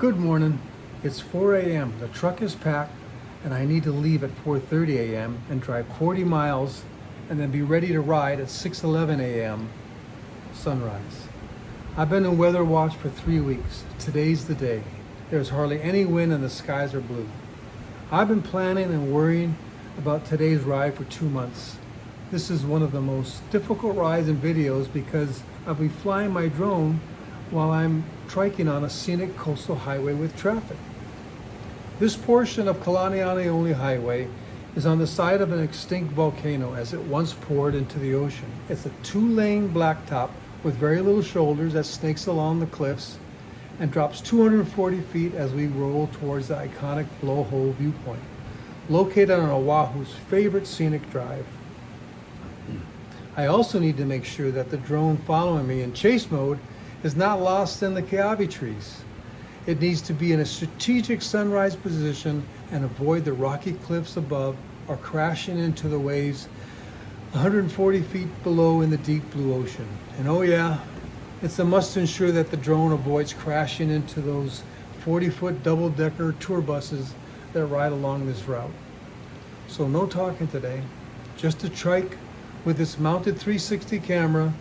Good morning. It's 4 a.m. The truck is packed and I need to leave at 4:30 a.m. and drive 40 miles and then be ready to ride at 6:11 a.m. sunrise. I've been in weather watch for 3 weeks. Today's the day. There's hardly any wind and the skies are blue. I've been planning and worrying about today's ride for 2 months. This is one of the most difficult rides and videos because I'll be flying my drone while I'm triking on a scenic coastal highway with traffic. This portion of Kalaniani-only highway is on the side of an extinct volcano as it once poured into the ocean. It's a 2-lane blacktop with very little shoulders that snakes along the cliffs and drops 240 feet as we roll towards the iconic blowhole viewpoint, located on Oahu's favorite scenic drive. I also need to make sure that the drone following me in chase mode is not lost in the kiawe trees. It needs to be in a strategic sunrise position and avoid the rocky cliffs above or crashing into the waves 140 feet below in the deep blue ocean. And oh yeah, it's a must to ensure that the drone avoids crashing into those 40-foot double-decker tour buses that ride along this route. So no talking today, just a trike with its mounted 360 camera,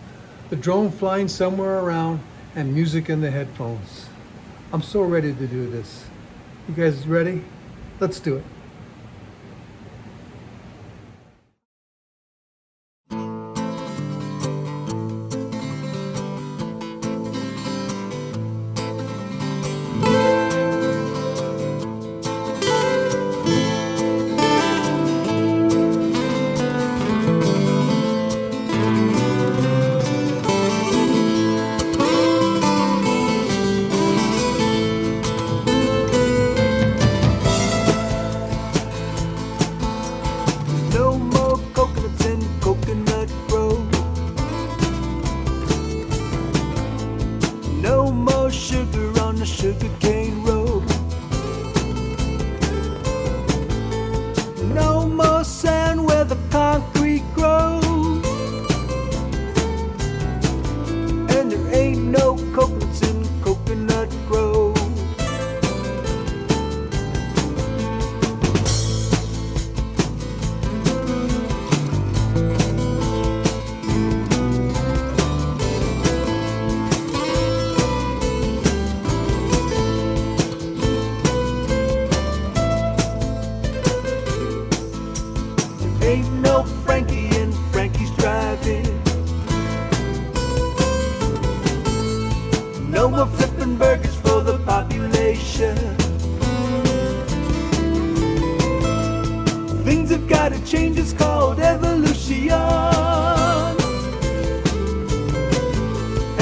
the drone flying somewhere around, and music in the headphones. I'm so ready to do this. You guys ready? Let's do it. Sugarcane road. No more sand where the concrete grows, and there ain't no coconuts in Coconut Grove. Ain't no Frankie in Frankie's driving. No more flipping burgers for the population. Things have got to change, it's called evolution.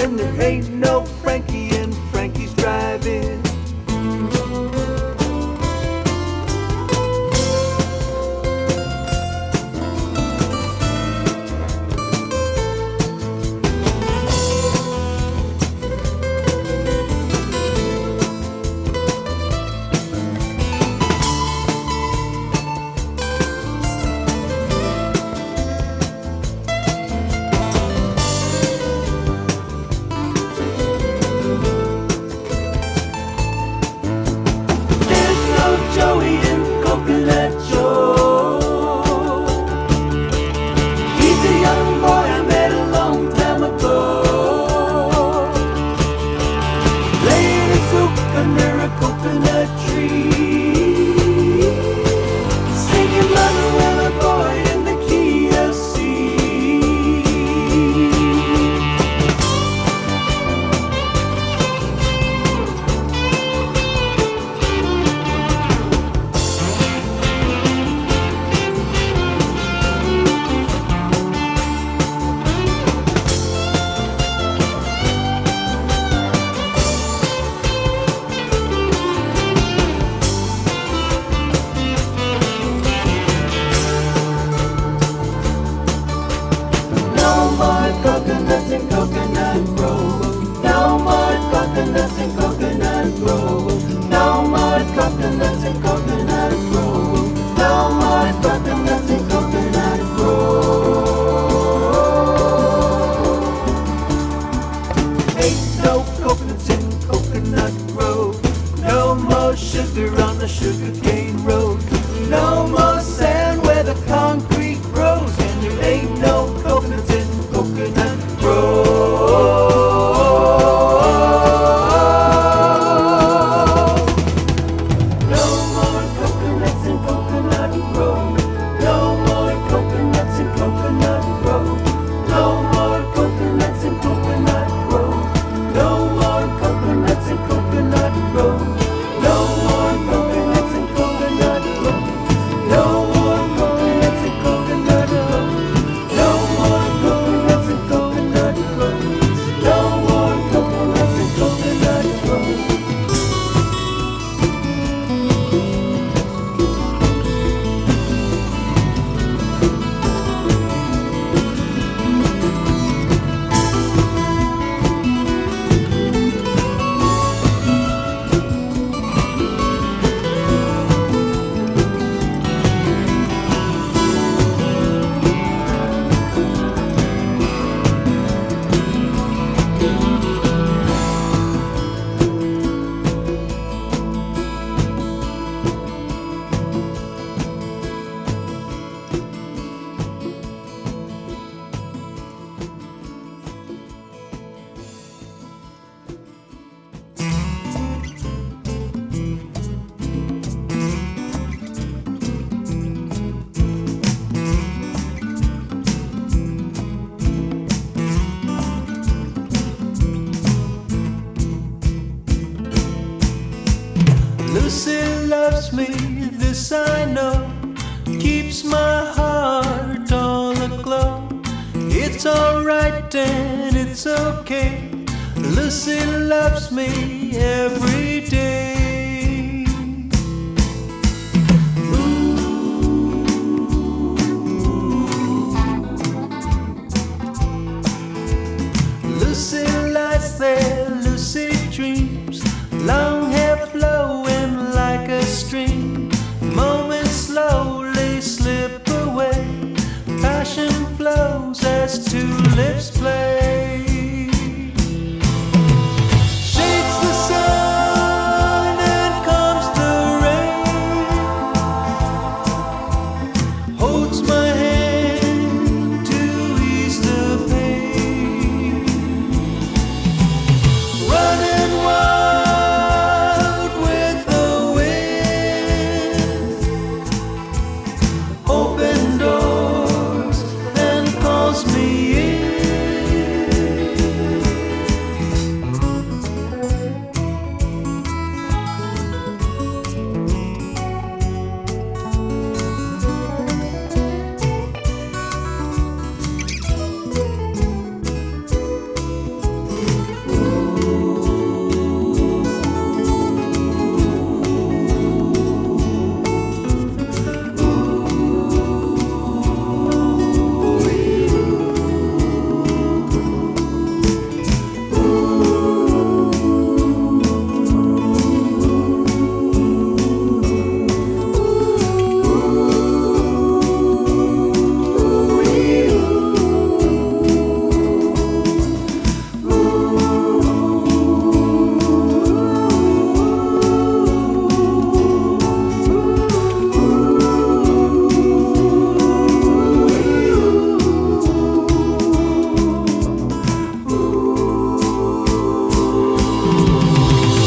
And there ain't no Frankie in Frankie's driving. No sugar on the sugarcane road. No more sand where the concrete grows, and there ain't no coconuts in Coconut Grove. No more coconuts in Coconut Grove. No more coconuts in Coconut Grove. No more coconuts in Coconut Grove. No more coconuts in Coconut Grove. No more coconuts in Coconut Grove. No more coconuts in Coconut Grove. No more coconuts in Coconut Grove. No more coconuts in Coconut Grove. Lucy loves me, this I know, keeps my heart all aglow. It's alright and it's okay, Lucy loves me every day. Lucy lies there, Lucy dreams, long hair flowing like a stream. Moments slowly slip away, passion flows as two lips play. Shades the sun and comes the rain, holds my hand to ease the pain. Running wild with the wind, open doors and calls me in.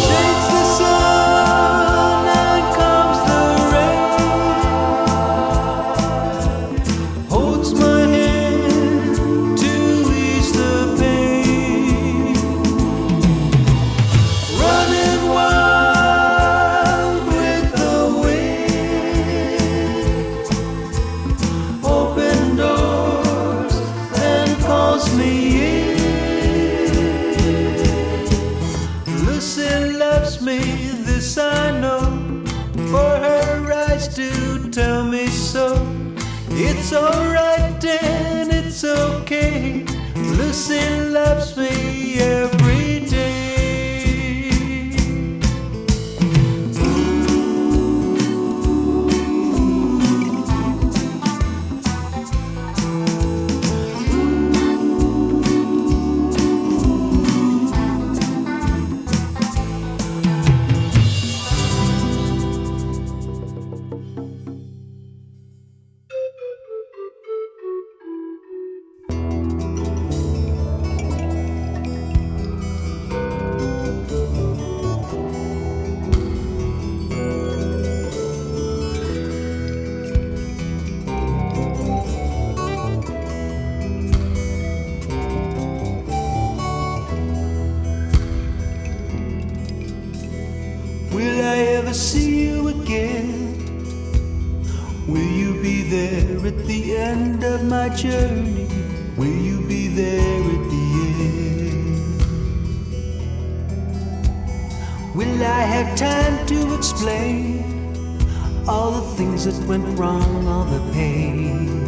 Shades the sun and comes the rain, holds my hand to ease the pain. Running wild with the wind, open doors and calls me in. Lucy loves me, this I know, for her eyes do tell me so. It's alright and it's okay, Lucy loves me every day. ever see you again? Will you be there at the end of my journey? Will you be there at the end? Will I have time to explain all the things that went wrong, all the pain?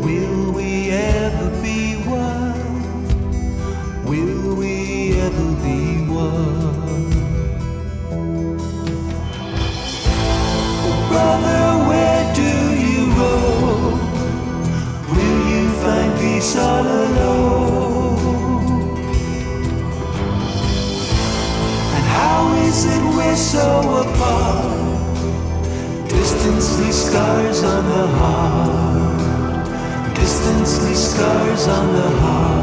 Will we ever be one? Will we ever be one? Oh, brother, where do you go? Will you find peace all alone? And how is it we're so apart? Distance leaves scars on the heart. Distance leaves scars on the heart.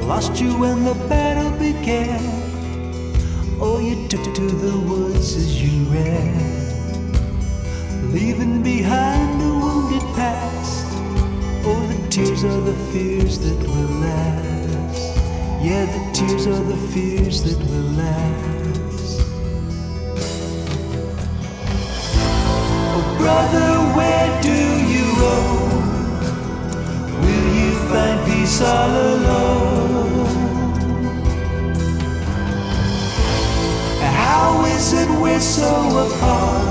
Lost you when the battle began. Oh, you took to the woods as you ran, leaving behind the wounded past. Oh, the tears are the fears that will last. Yeah, the tears are the fears that will last. Oh, brother, where do you go? Will you find peace all alone? How is it we're so apart?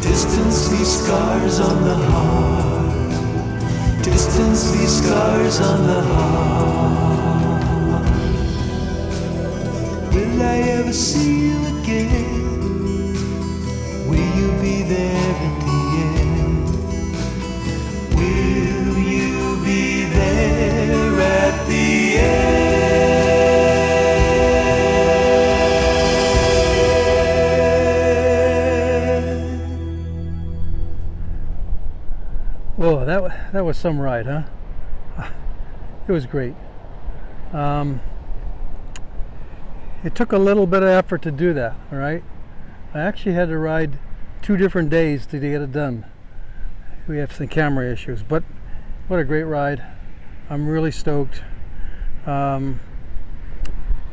Distance leaves scars on the heart. Distance leaves scars on the heart. Will I ever see you again? Will you be there at the end? Will you be there at the end? Whoa, that was some ride, huh? It was great. It took a little bit of effort to do that, all right? I actually had to ride 2 different days to get it done. We have some camera issues, but what a great ride. I'm really stoked.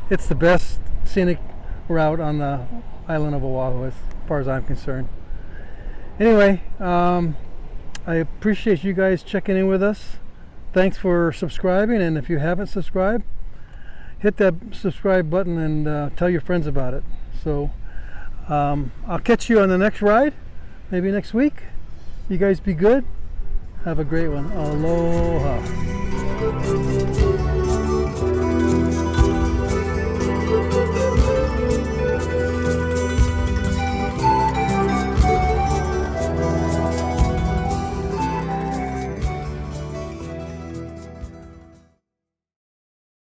It's the best scenic route on the island of Oahu as far as I'm concerned. Anyway, I appreciate you guys checking in with us. Thanks for subscribing, and if you haven't subscribed, hit that subscribe button and tell your friends about it. So I'll catch you on the next ride, maybe next week. You guys be good. Have a great one. Aloha.